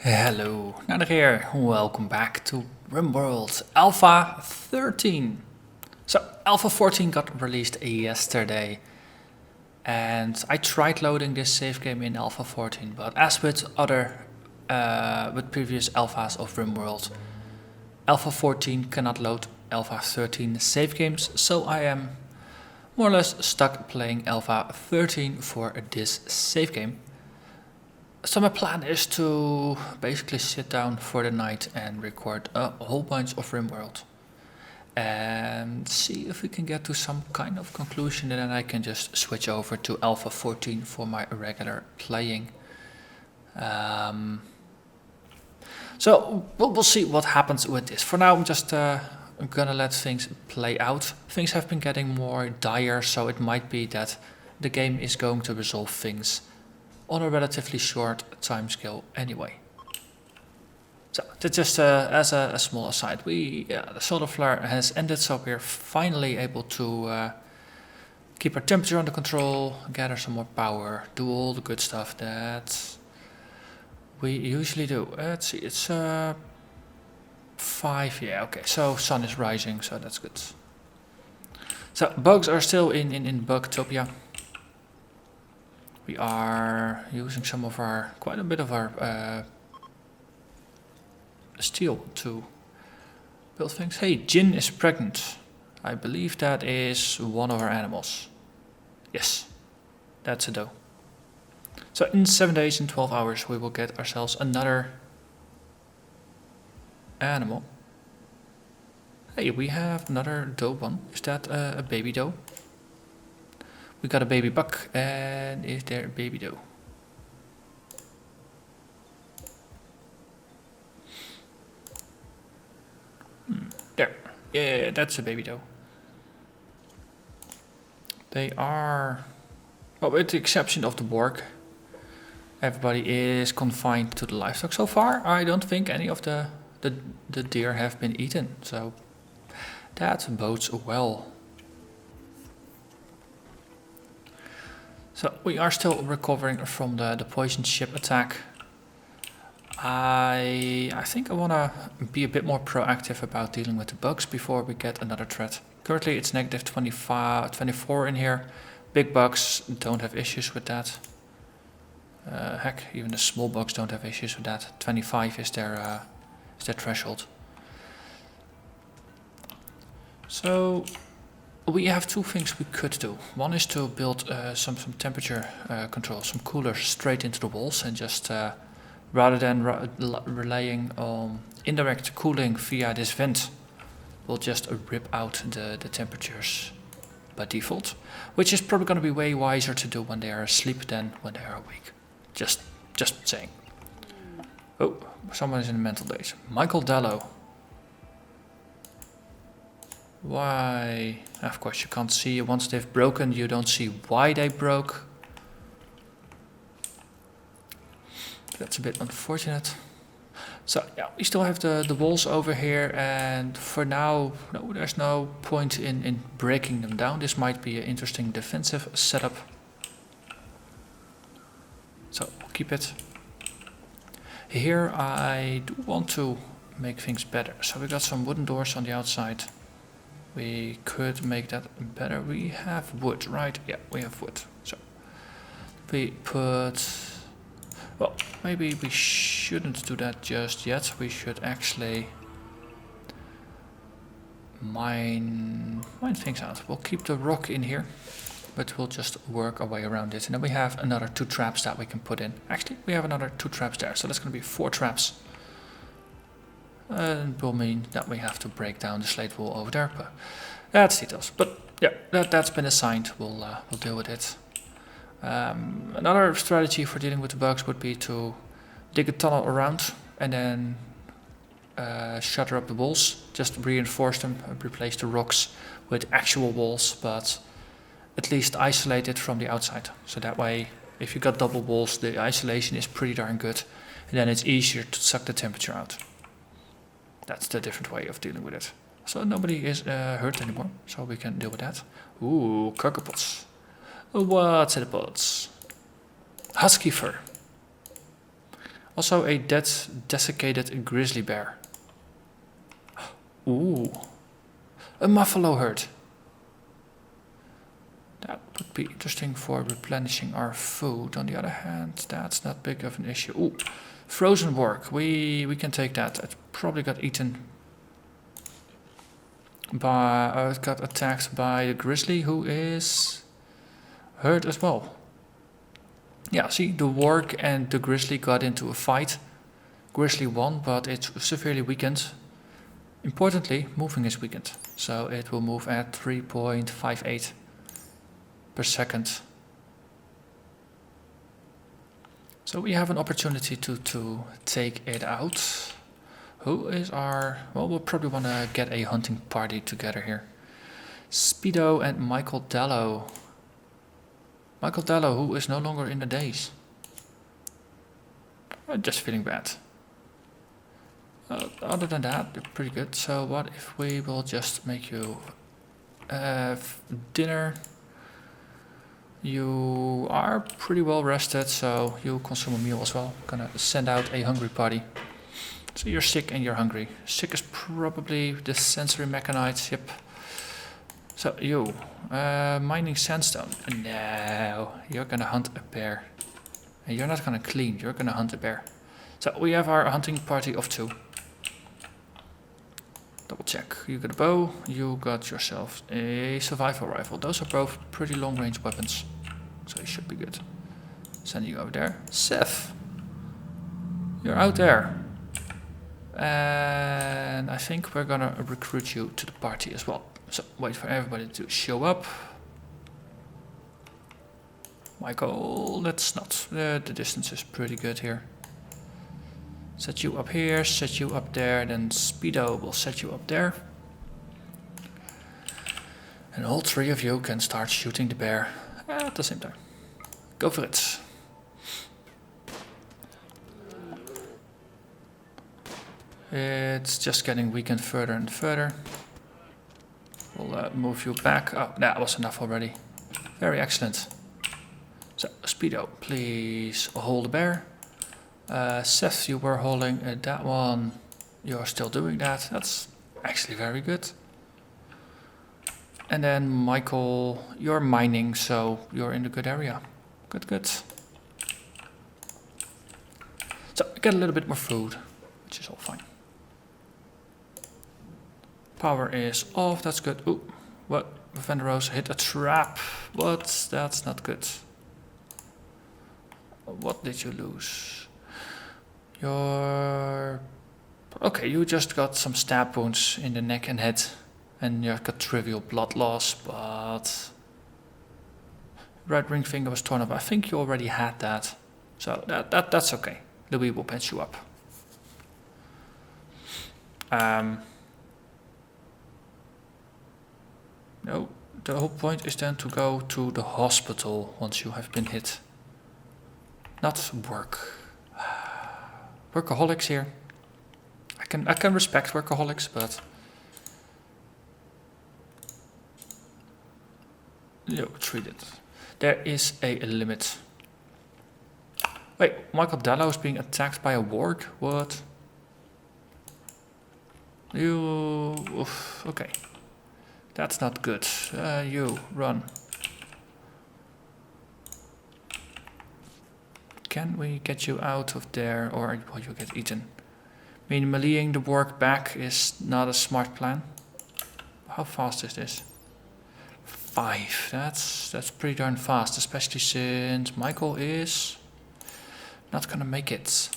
Hello, Narnach here. Welcome back to RimWorld Alpha 13. So, Alpha 14 got released yesterday, and I tried loading this save game in Alpha 14, but as with with previous alphas of RimWorld, Alpha 14 cannot load Alpha 13 save games, so I am more or less stuck playing Alpha 13 for this save game. So my plan is to basically sit down for the night and record a whole bunch of RimWorld and see if we can get to some kind of conclusion, and then I can just switch over to Alpha 14 for my regular playing. So we'll see what happens with this. For now, I'm just gonna let things play out. Things have been getting more dire, so it might be that the game is going to resolve things on a relatively short time scale anyway. So that's just as a small aside. The solar flare has ended, so we're finally able to keep our temperature under control, gather some more power, do all the good stuff that we usually do. Let's see, it's 5, yeah, okay, so sun is rising, so that's good. So bugs are still in Bugtopia. We are using quite a bit of our steel to build things. Hey, Jin is pregnant. I believe that is one of our animals. Yes, that's a doe. So in 7 days and 12 hours we will get ourselves another animal. Hey, we have another doe one. Is that a baby doe? We got a baby buck, and is there a baby doe? There. Yeah, that's a baby doe. They are, well, with the exception of the Borg, everybody is confined to the livestock. So far, I don't think any of the deer have been eaten, so that bodes well. So we are still recovering from the poison ship attack. I think I want to be a bit more proactive about dealing with the bugs before we get another threat. Currently it's negative 24 in here. Big bugs don't have issues with that. Heck, even the small bugs don't have issues with that. 25 is their threshold. So we have two things we could do. One is to build some temperature control, some coolers straight into the walls, and just rather than relying on indirect cooling via this vent, we'll just rip out the temperatures by default, which is probably going to be way wiser to do when they are asleep than when they are awake. Just saying. Oh, someone is in the mental daze. Michael Dallow. Why? Of course you can't see. Once they've broken, you don't see why they broke. That's a bit unfortunate. So yeah, we still have the walls over here, and for now, no, there's no point in breaking them down. This might be an interesting defensive setup. So we'll keep it. Here I do want to make things better. So we got some wooden doors on the outside. We could make that better. We have wood, right? Yeah, we have wood. So we put, well, maybe we shouldn't do that just yet. We should actually mine things out. We'll keep the rock in here, but we'll just work our way around it. And then we have another 2 traps that we can put in. Actually, we have another 2 traps there, so that's going to be 4 traps. And will mean that we have to break down the slate wall over there, but that's details. But yeah, that's been assigned. We'll deal with it. Another strategy for dealing with the bugs would be to dig a tunnel around and then shutter up the walls. Just reinforce them, replace the rocks with actual walls, but at least isolate it from the outside. So that way, if you got double walls, the isolation is pretty darn good, and then it's easier to suck the temperature out. That's the different way of dealing with it. So nobody is hurt anymore, so we can deal with that. Ooh, cockapods. What's in the pods? Husky fur. Also a desiccated grizzly bear. Ooh. A buffalo herd. That would be interesting for replenishing our food. On the other hand, that's not big of an issue. Ooh. Frozen work. We can take that. It probably got eaten by... it got attacked by the grizzly, who is hurt as well. Yeah, see, the warg and the grizzly got into a fight. Grizzly won, but it's severely weakened. Importantly, moving is weakened, so it will move at 3.58 per second. So we have an opportunity to take it out. Who is our... well, we'll probably want to get a hunting party together here. Speedo and Michael Dallow. Michael Dallow, who is no longer in the days. I'm just feeling bad. Other than that, they're pretty good. So what if we will just make you dinner? You are pretty well rested, so you consume a meal as well. Gonna send out a hungry party. So you're sick and you're hungry. Sick is probably the sensory mechanites, yep. So you, mining sandstone. No, you're gonna hunt a bear. And you're not gonna clean, you're gonna hunt a bear. So we have our hunting party of 2. Double check. You got a bow, you got yourself a survival rifle. Those are both pretty long range weapons. So you should be good. Send you over there. Seth, you're out there. And I think we're gonna recruit you to the party as well. So wait for everybody to show up. Michael, that's not... the distance is pretty good here. Set you up here, set you up there, then Speedo will set you up there. And all 3 of you can start shooting the bear at the same time. Go for it. It's just getting weakened further and further. We'll move you back. Oh, that was enough already. Very excellent. So, Speedo, please hold the bear. Seth, you were holding that one. You're still doing that. That's actually very good. And then Michael, you're mining, so you're in the good area. Good, good. So, get a little bit more food, which is all fine. Power is off, that's good. Ooh, what? Vanderoos hit a trap. What? That's not good. What did you lose? Your... okay, you just got some stab wounds in the neck and head. And you've got trivial blood loss, but... right ring finger was torn off. I think you already had that. So that's okay. Louis will patch you up. No, the whole point is then to go to the hospital once you have been hit. Not work. Workaholics here. I can respect workaholics, but you treat it. There is a limit. Wait, Michael Dallow is being attacked by a warg? What? You... oof, okay. That's not good. You, run. Can we get you out of there, or will you get eaten? I mean, meleeing the warg back is not a smart plan. How fast is this? 5. That's pretty darn fast, especially since Michael is not gonna make it.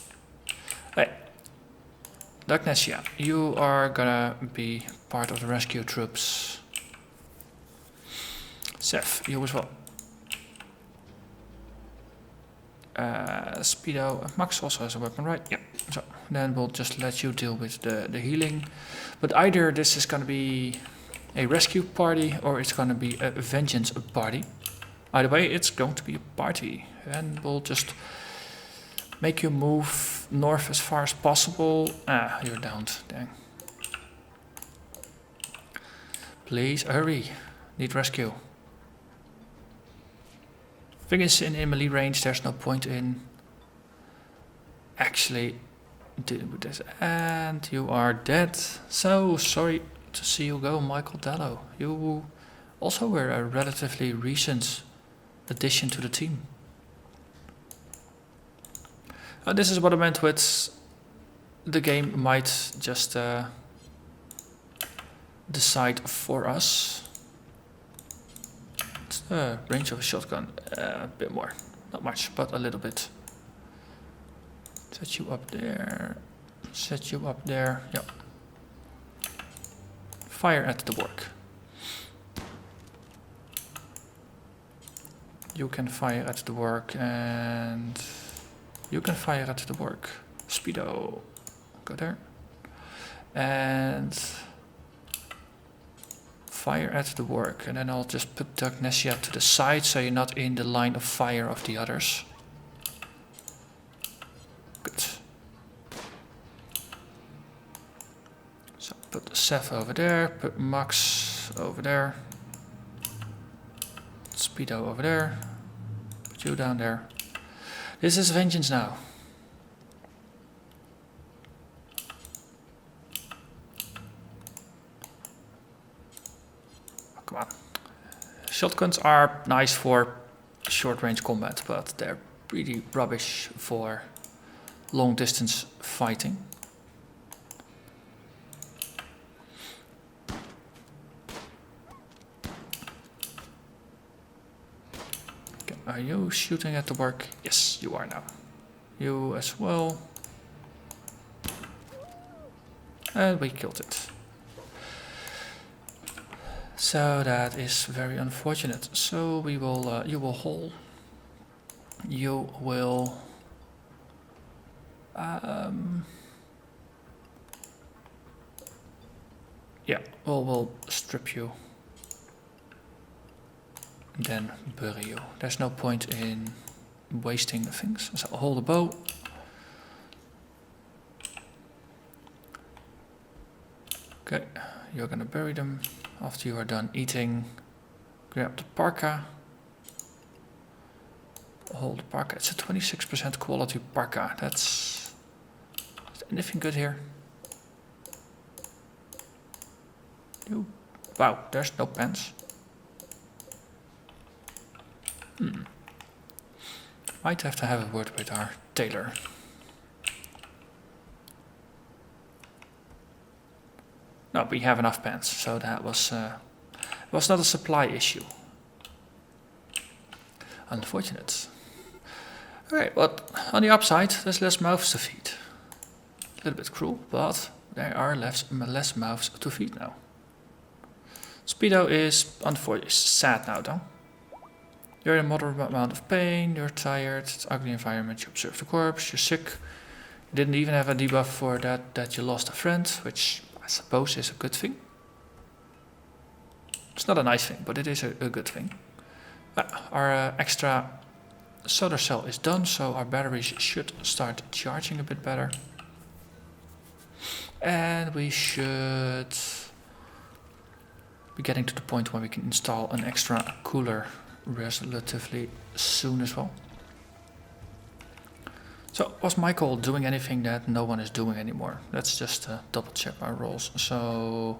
Hey, Dagnesia, you are gonna be part of the rescue troops. Seth, you as well. Speedo, Max also has a weapon, right? Yeah. So then we'll just let you deal with the healing. But either this is gonna be a rescue party or it's gonna be a vengeance party. Either way, it's going to be a party, and we'll just make you move north as far as possible. Ah, you're downed. Dang. Please hurry. Need rescue. Thing is, in melee range, there's no point in actually dealing with this. And you are dead. So sorry to see you go, Michael Dallow. You also were a relatively recent addition to the team. This is what I meant with the game might just decide for us. It's the range of a shotgun, a bit more. Not much, but a little bit. Set you up there. Set you up there. Yep. Fire at the work. You can fire at the work and you can fire at the work. Speedo. Go there. And fire at the work. And then I'll just put Dagnesia to the side so you're not in the line of fire of the others. Good. So put Seth over there. Put Max over there. Speedo over there. Put you down there. This is vengeance now. Oh, come on. Shotguns are nice for short range combat, but they're pretty rubbish for long distance fighting. Are you shooting at the work? Yes, you are now. You as well. And we killed it. So that is very unfortunate. So we will, you will haul. You will... yeah, we'll strip you. Then bury you. There's no point in wasting things. So hold the bow. Okay, you're gonna bury them. After you are done eating, grab the parka. Hold the parka. It's a 26% quality parka. Is anything good here? Wow, there's no pants. Might have to have a word with our tailor. No, we have enough pants, so that was not a supply issue. Unfortunate. Okay, but on the upside, there's less mouths to feed. A little bit cruel, but there are less mouths to feed now. Speedo is unfortunately sad now, though. You're in a moderate amount of pain, you're tired, it's an ugly environment, you observe the corpse, you're sick. You didn't even have a debuff for that you lost a friend, which I suppose is a good thing. It's not a nice thing, but it is a good thing. Our extra solar cell is done, so our batteries should start charging a bit better. And we should be getting to the point where we can install an extra cooler relatively soon as well. So was Michael doing anything that no one is doing anymore? Let's just double check our roles. So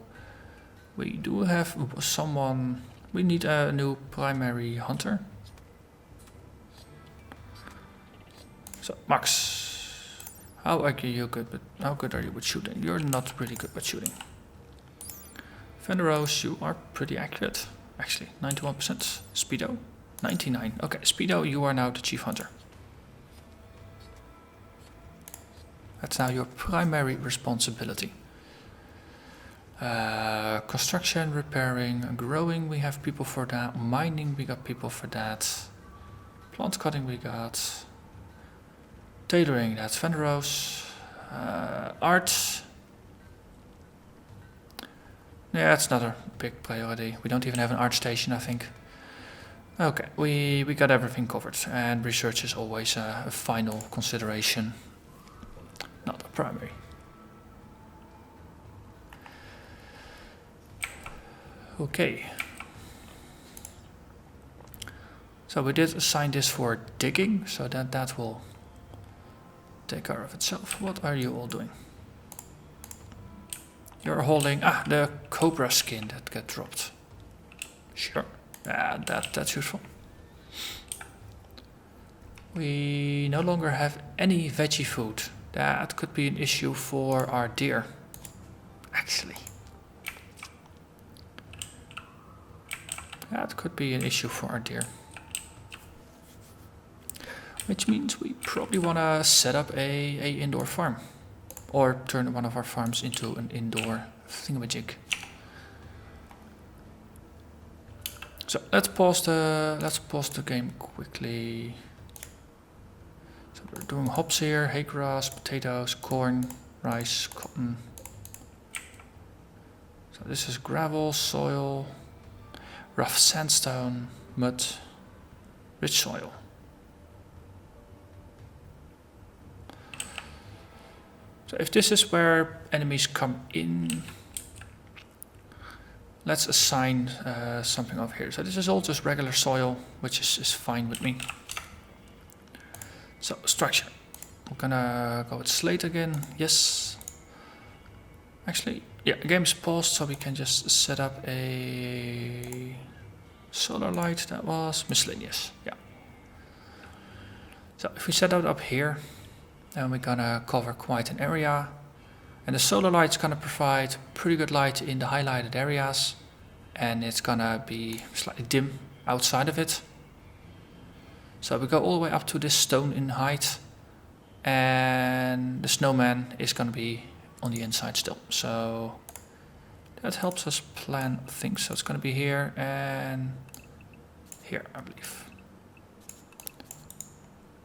we do have someone. We need a new primary hunter. So Max, how are you good? But how good are you with shooting? You're not really good with shooting. Veneros, you are pretty accurate. Actually, 91%. Speedo, 99. Okay, Speedo, you are now the chief hunter. That's now your primary responsibility. Construction, repairing, growing, we have people for that. Mining, we got people for that. Plant cutting, we got. Tailoring, that's Veneros. Art. Yeah, it's not a big priority. We don't even have an art station, I think. Okay, we got everything covered. And research is always a final consideration, not a primary. Okay. So we did assign this for digging, so that will take care of itself. What are you all doing? You're holding the cobra skin that got dropped. Sure, that's useful. We no longer have any veggie food. That could be an issue for our deer, actually. That could be an issue for our deer. Which means we probably want to set up a indoor farm. Or turn one of our farms into an indoor thingamajig. So let's pause the game quickly. So we're doing hops here, hay grass, potatoes, corn, rice, cotton. So this is gravel, soil, rough sandstone, mud, rich soil. So if this is where enemies come in, let's assign something over here. So this is all just regular soil, which is fine with me. So structure. We're gonna go with slate again. Yes. Actually, yeah, the game is paused, so we can just set up a solar light. That was miscellaneous. Yeah. So if we set that up here, then we're gonna cover quite an area. And the solar light's gonna provide pretty good light in the highlighted areas. And it's gonna be slightly dim outside of it. So we go all the way up to this stone in height. And the snowman is gonna be on the inside still. So that helps us plan things. So it's gonna be here and here, I believe.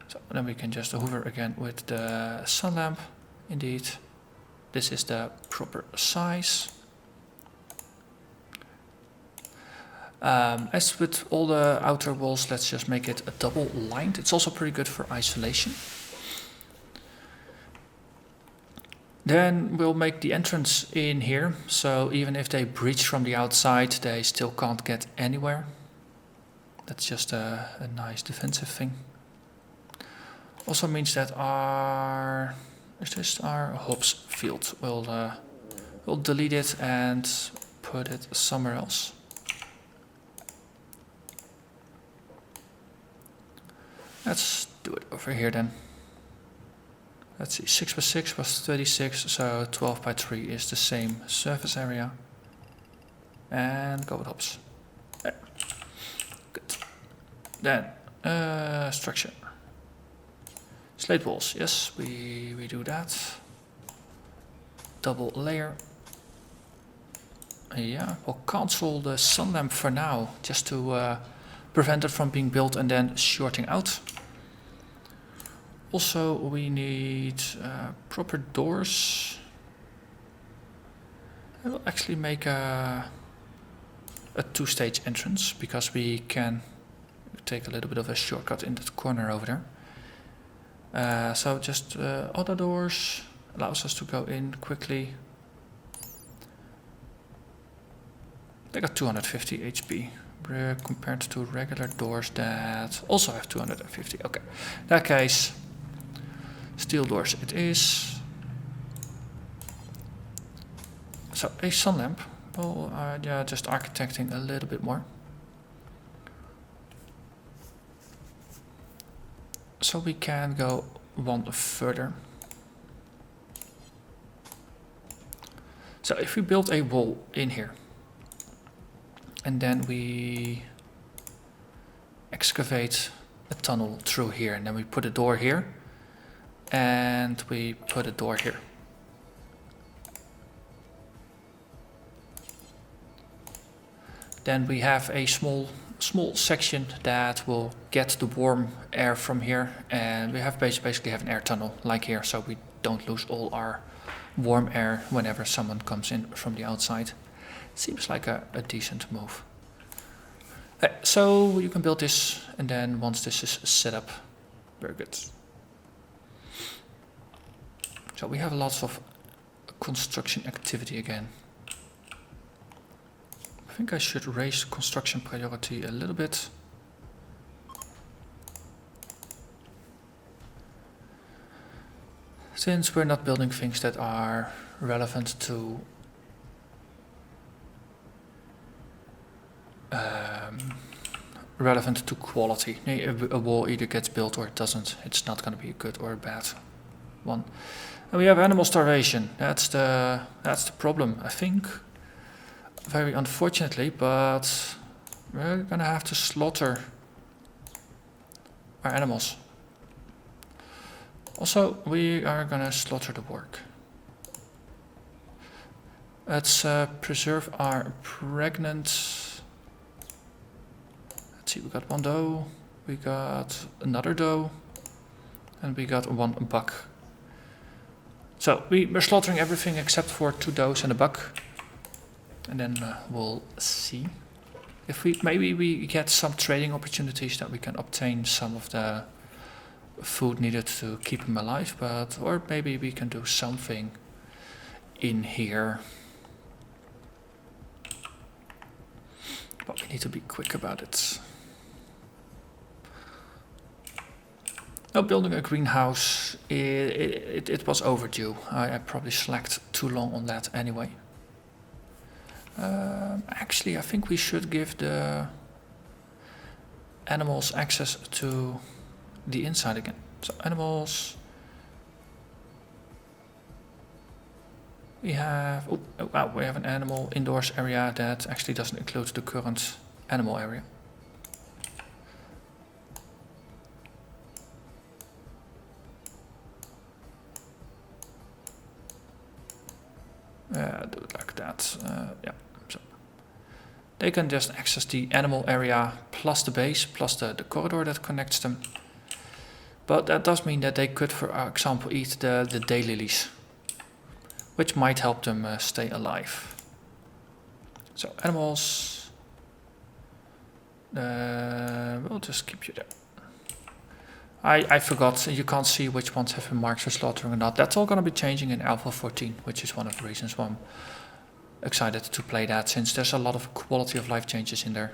So then we can just hover again with the sun lamp. Indeed, this is the proper size. As with all the outer walls, let's just make it a double lined. It's also pretty good for isolation. Then we'll make the entrance in here, so even if they breach from the outside, they still can't get anywhere. That's just a nice defensive thing. Also means that our hops field. We'll delete it and put it somewhere else. Let's do it over here then. Let's see, 6 by 6 was 36, so 12 by 3 is the same surface area. And go with hops. There. Good. Then, structure. Slate walls, yes, we do that. Double layer. Yeah, we'll cancel the sun lamp for now, just to prevent it from being built and then shorting out. Also, we need proper doors. I will actually make a two-stage entrance because we can take a little bit of a shortcut in that corner over there. So just other doors allows us to go in quickly. They got 250 HP compared to regular doors that also have 250. Okay, in that case, steel doors it is. So a sun lamp. Well, yeah, just architecting a little bit more. So we can go one further. So if we build a wall in here, and then we excavate a tunnel through here, and then we put a door here, and we put a door here. Then we have a small section that will get the warm air from here, and we have basically have an air tunnel like here, so we don't lose all our warm air whenever someone comes in from the outside. Seems like a decent move. So you can build this, and then once this is set up, very good. So we have lots of construction activity again. I think I should raise construction priority a little bit. Since we're not building things that are relevant to quality. A wall either gets built or it doesn't. It's not going to be a good or a bad one. And we have animal starvation. That's the problem, I think. Very unfortunately, but we're going to have to slaughter our animals. Also, we are going to slaughter the work. Let's preserve our pregnant. Let's see, we got one doe, we got another doe, and we got one buck. So we're slaughtering everything except for 2 does and a buck. And then we'll see if maybe we get some trading opportunities that we can obtain some of the food needed to keep him alive, or maybe we can do something in here. But we need to be quick about it. Now, building a greenhouse, it was overdue. I probably slacked too long on that anyway. Actually, I think we should give the animals access to the inside again. So animals. We have we have an animal indoors area that actually doesn't include the current animal area. Do it like that. Yeah. So they can just access the animal area plus the base plus the corridor that connects them. But that does mean that they could, for example, eat the daylilies, which might help them stay alive. So animals, we'll just keep you there. I forgot, you can't see which ones have been marked for slaughtering or not. That's all going to be changing in Alpha 14, which is one of the reasons why I'm excited to play that, since there's a lot of quality of life changes in there.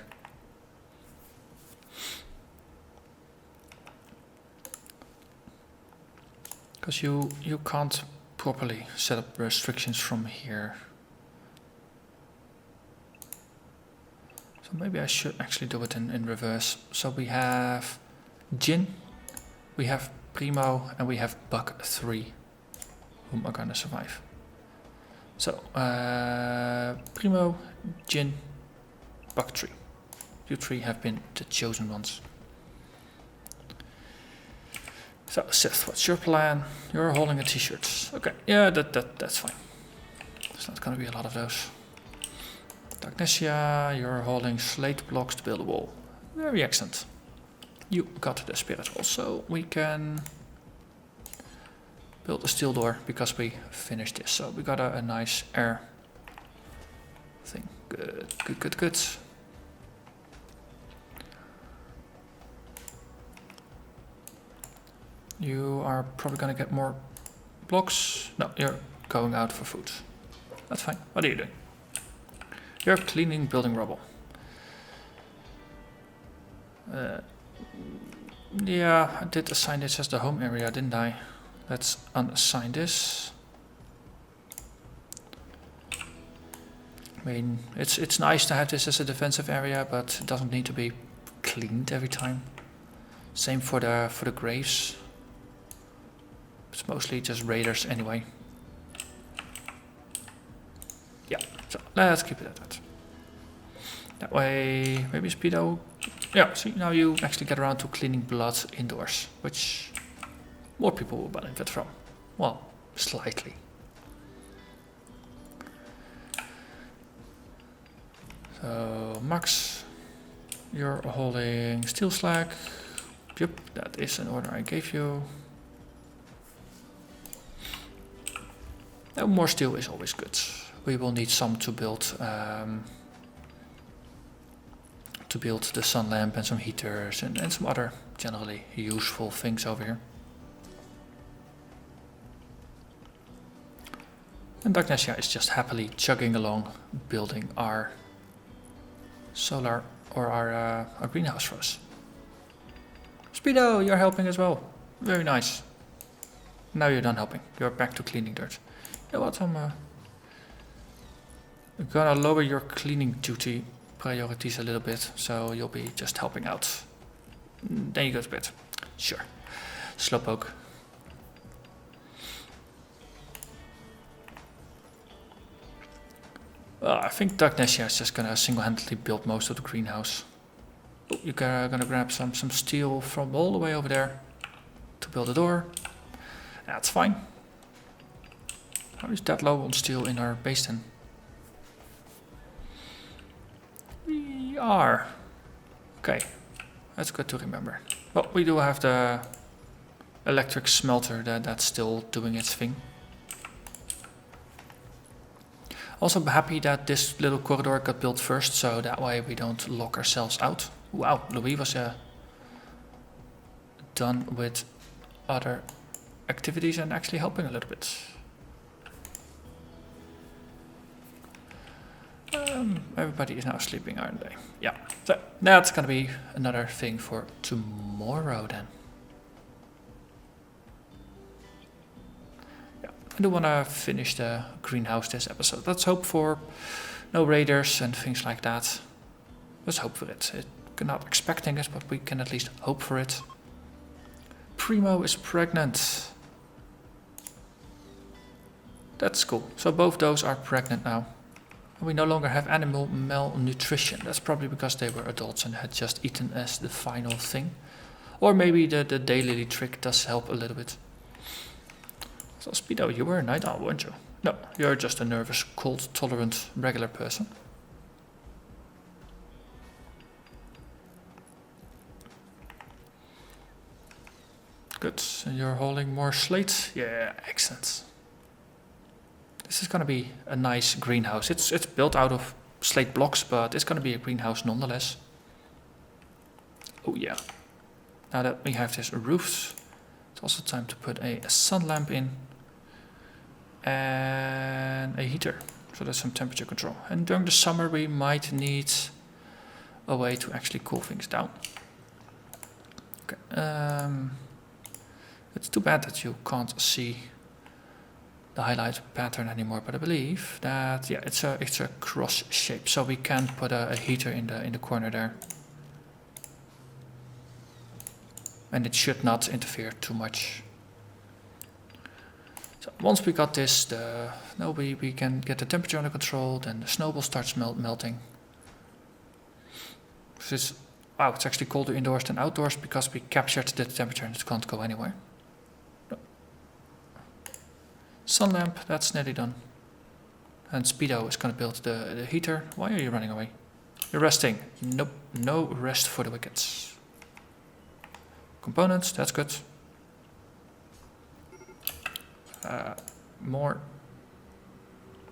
Because you can't properly set up restrictions from here. So maybe I should actually do it in reverse. So we have Jin, we have Primo, and we have Buck 3, whom are gonna survive. So Primo, Jin, Buck 3. You 3 have been the chosen ones. So Seth, what's your plan? You're holding a t-shirt. Okay, yeah, that's fine. There's not gonna be a lot of those. Dagnesia, you're holding slate blocks to build a wall. Very excellent. You got the spirit roll, so we can build a steel door because we finished this. So we got a nice air thing. Good. You are probably gonna get more blocks. No, you're going out for food. That's fine. What are you doing? You're cleaning building rubble. Yeah, I did assign this as the home area, didn't I? Let's unassign this. I mean, it's nice to have this as a defensive area, but it doesn't need to be cleaned every time. Same for the graves. It's mostly just raiders anyway. Yeah, so let's keep it at that. That way, maybe Speedo. Yeah, see, now you actually get around to cleaning blood indoors, which more people will benefit from. Well, slightly. So, Max, you're holding steel slag. Yep, that is an order I gave you. More steel is always good. We will need some to build the sun lamp and some heaters and some other generally useful things over here. And Dagnesia is just happily chugging along, building our solar or our greenhouse for us. Speedo, you're helping as well. Very nice. Now you're done helping. You're back to cleaning dirt. You know what? I'm gonna lower your cleaning duty priorities a little bit, so you'll be just helping out. Then you go to bed. Sure. Slowpoke. I think Dagnesia is just gonna single-handedly build most of the greenhouse. Oh, you're gonna grab some steel from all the way over there to build a door. That's fine. How is that low on steel in our base then? We are. Okay, that's good to remember. Well, we do have the electric smelter that's still doing its thing. Also happy that this little corridor got built first, so that way we don't lock ourselves out. Wow, Louis was done with other activities and actually helping a little bit. Everybody is now sleeping, aren't they? Yeah, so that's gonna be another thing for tomorrow then. I do want to finish the greenhouse this episode. Let's hope for no raiders and things like that. Let's hope for it. We're not expecting it, but we can at least hope for it. Primo is pregnant. That's cool. So both those are pregnant now. And we no longer have animal malnutrition. That's probably because they were adults and had just eaten as the final thing. Or maybe the daylily trick does help a little bit. So Speedo, you were a night owl, weren't you? No, you're just a nervous, cold-tolerant, regular person. Good, and you're hauling more slate? Yeah, excellent. This is gonna be a nice greenhouse. It's built out of slate blocks, but it's gonna be a greenhouse nonetheless. Oh yeah. Now that we have this roof, it's also time to put a sun lamp in. And a heater, so that's some temperature control. And during the summer we might need a way to actually cool things down. Okay, it's too bad that you can't see the highlight pattern anymore, but I believe that yeah, it's a cross shape, so we can put a heater in the corner there, and it should not interfere too much. So once we got this, we can get the temperature under control, then the snow will start melting. Wow, it's actually colder indoors than outdoors because we captured the temperature and it can't go anywhere. No. Sun lamp, that's nearly done. And Speedo is going to build the heater. Why are you running away? You're resting. Nope, no rest for the wicked. Components, that's good. More.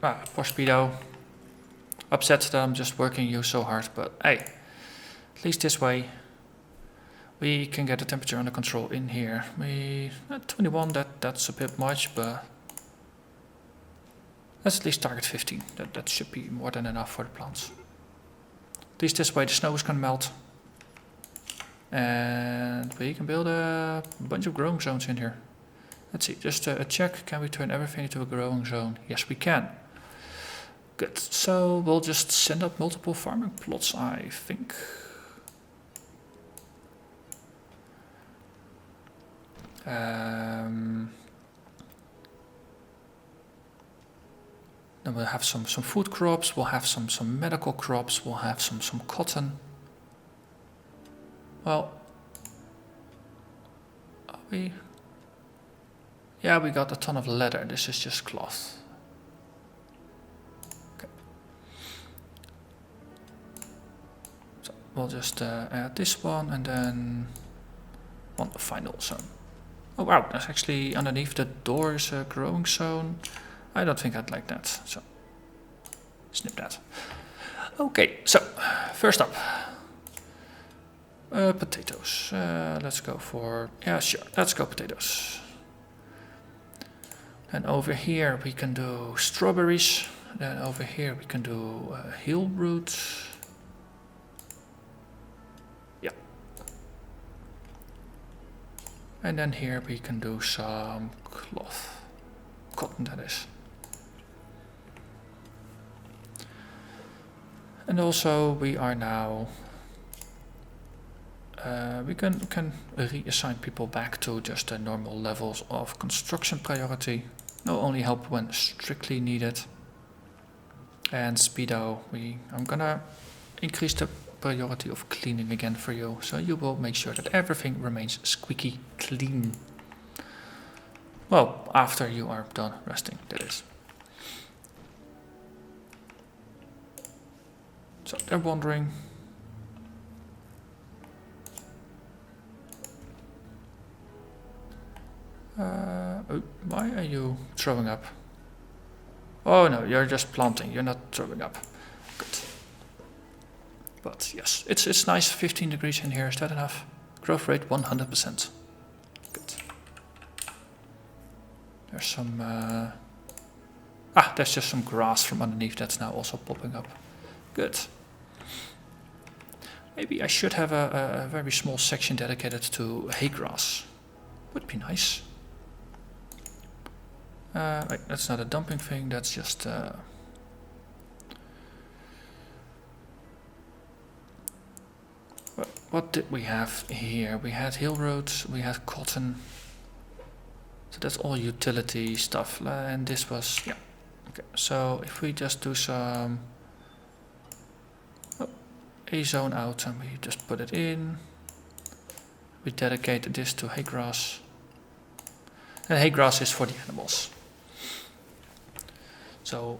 Poor Speedo. Upset that I'm just working you so hard, but hey, at least this way we can get the temperature under control in here. At 21, that's a bit much, but let's at least target 15. That should be more than enough for the plants. At least this way the snow is gonna melt, and we can build a bunch of growing zones in here. Let's see, just a check. Can we turn everything into a growing zone? Yes, we can. Good. So we'll just send up multiple farming plots, I think. Then we'll have some food crops. We'll have some medical crops. We'll have some cotton. Well, yeah, we got a ton of leather. This is just cloth. Okay. So we'll just add this one and then one final zone. Oh wow, that's actually underneath the door is a growing zone. I don't think I'd like that, so snip that. Okay, so first up, potatoes. Let's go for, yeah, sure, let's go potatoes. And over here we can do strawberries. Then over here we can do heel root. Yeah. And then here we can do some cloth. Cotton, that is. And also we are now... we can reassign people back to just the normal levels of construction priority. No only help when strictly needed. And speedo, I'm gonna increase the priority of cleaning again for you, so you will make sure that everything remains squeaky clean. Well, after you are done resting, that is. So they're wondering. Why are you throwing up? Oh no, you're just planting, you're not throwing up. Good. But yes, it's nice, 15 degrees in here, is that enough? Growth rate 100%. Good. There's some... there's just some grass from underneath that's now also popping up. Good. Maybe I should have a very small section dedicated to hay grass. Would be nice. Wait, that's not a dumping thing, that's just... What did we have here? We had hill roads, we had cotton. So that's all utility stuff. And this was... yeah. Okay, so if we just do some... a zone out and we just put it in. We dedicate this to hay grass. And hay grass is for the animals. So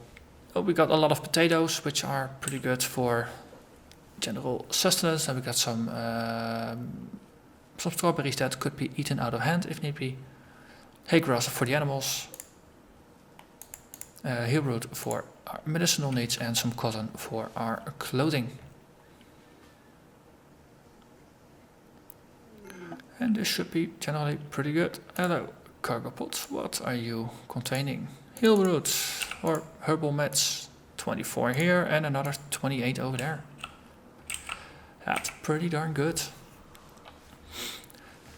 we got a lot of potatoes, which are pretty good for general sustenance, and we got some strawberries that could be eaten out of hand if need be. Hay grass for the animals. Hill root for our medicinal needs, and some cotton for our clothing. And this should be generally pretty good. Hello, cargo pot. What are you containing? Hill roots or herbal meds. 24 here and another 28 over there. That's pretty darn good.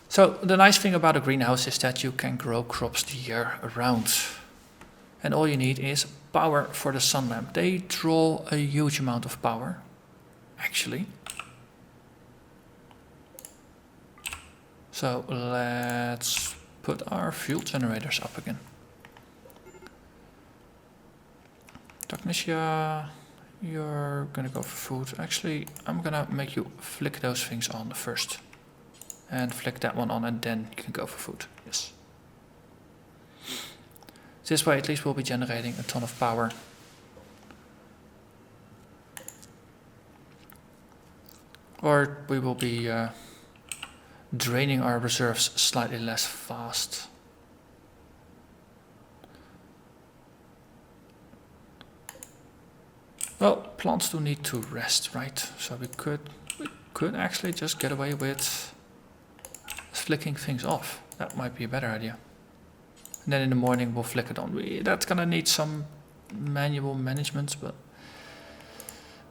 So the nice thing about a greenhouse is that you can grow crops the year around. And all you need is power for the sun lamp. They draw a huge amount of power, actually. So let's put our fuel generators up again. Technicia, you're gonna go for food. Actually, I'm gonna make you flick those things on first. And flick that one on, and then you can go for food. Yes. This way at least we'll be generating a ton of power. Or we will be draining our reserves slightly less fast. Well, plants do need to rest, right? So we could actually just get away with flicking things off. That might be a better idea. And then in the morning we'll flick it on. That's gonna need some manual management, but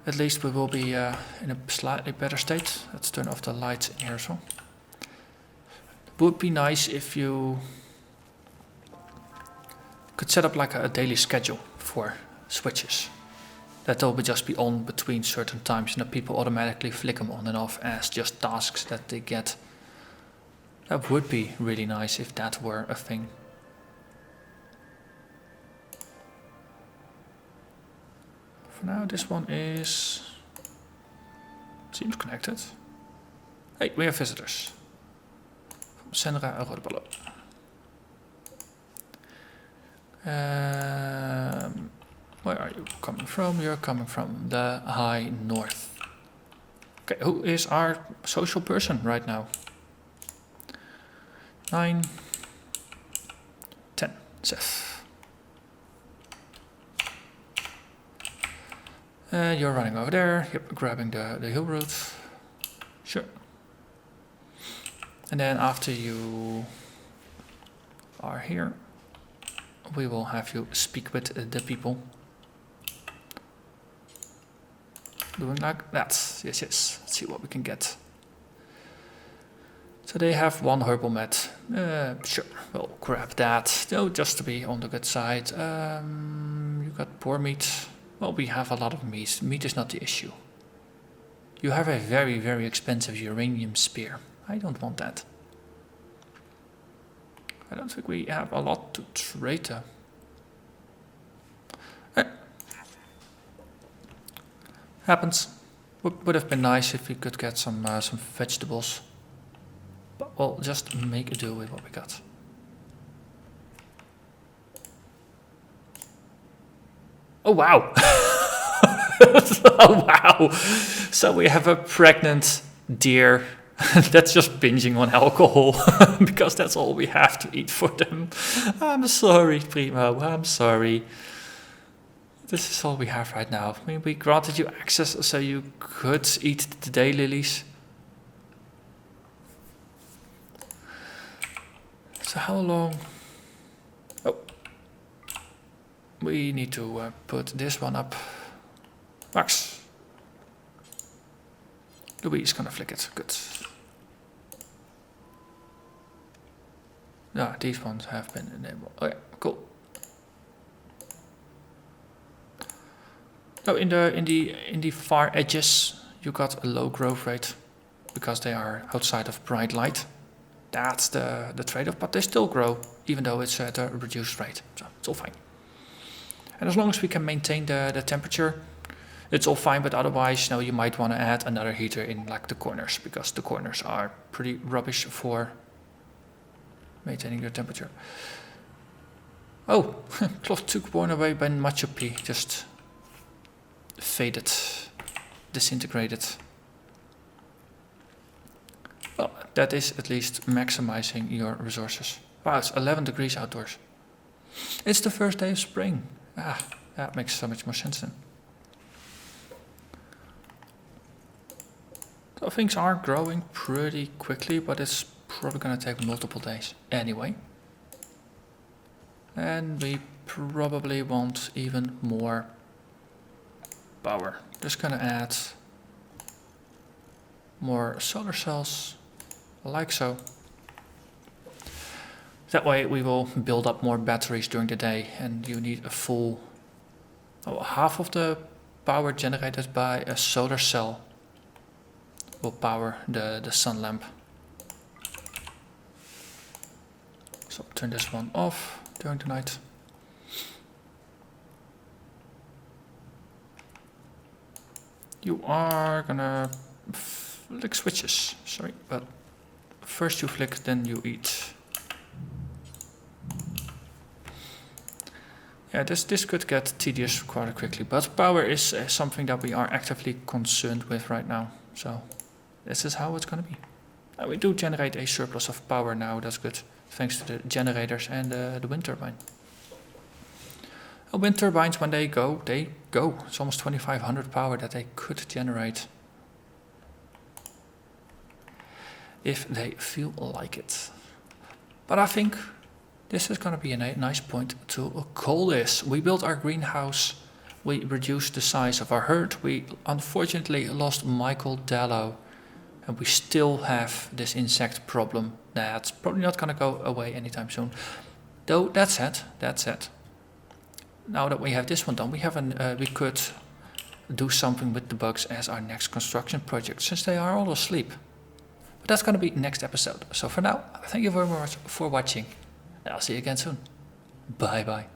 at least we will be in a slightly better state. Let's turn off the lights in here as well. It would be nice if you could set up like a daily schedule for switches. That will just be on between certain times, and that people automatically flick them on and off as just tasks that they get. That would be really nice if that were a thing. For now, this one seems connected. Hey, we have visitors. From Sandra and Rodeballo. Where are you coming from? You're coming from the high north. Okay, who is our social person right now? 9, 10, Seth. You're running over there. Yep, grabbing the hill road. Sure. And then after you are here, we will have you speak with the people. Doing like that. Yes, yes. Let's see what we can get. So they have one herbal mat. Sure, we'll grab that. No, just to be on the good side. You got poor meat. Well, we have a lot of meat. Meat is not the issue. You have a very, very expensive uranium spear. I don't want that. I don't think we have a lot to trade though. Happens. Would have been nice if we could get some vegetables. But we'll just make do with what we got. Oh wow! Oh wow! So we have a pregnant deer that's just binging on alcohol because that's all we have to eat for them. I'm sorry, Primo. I'm sorry. This is all we have right now. I mean, we granted you access so you could eat the daylilies. So how long? Oh, we need to put this one up. Max. Louis is gonna flick it. Good. Yeah, these ones have been enabled. Oh yeah, cool. So in the far edges, you got a low growth rate because they are outside of bright light. That's the trade-off, but they still grow even though it's at a reduced rate. So it's all fine. And as long as we can maintain the temperature, it's all fine. But otherwise, you know, you might want to add another heater in like the corners because the corners are pretty rubbish for maintaining the temperature. Oh, cloth took worn away by Machu P. Just faded, disintegrated. Well, that is at least maximizing your resources. Wow, it's 11 degrees outdoors. It's the first day of spring. Ah, that makes so much more sense then. So things are growing pretty quickly, but it's probably going to take multiple days anyway. And we probably want even more power. Just gonna add more solar cells, like so. That way we will build up more batteries during the day, and you need a full half of the power generated by a solar cell will power the sun lamp. So turn this one off during the night. You are gonna flick switches, sorry, but first you flick, then you eat. Yeah, this could get tedious quite quickly, but power is something that we are actively concerned with right now. So this is how it's gonna be. We do generate a surplus of power now, that's good, thanks to the generators and the wind turbine. Wind turbines, when they go, they go. It's almost 2500 power that they could generate if they feel like it. But I think this is going to be a nice point to call this. We built our greenhouse. We reduced the size of our herd. We unfortunately lost Michael Dallow. And we still have this insect problem that's probably not going to go away anytime soon. Though, that said, now that we have this one done, we could do something with the bugs as our next construction project, since they are all asleep. But that's going to be next episode. So for now, thank you very much for watching, and I'll see you again soon. Bye bye.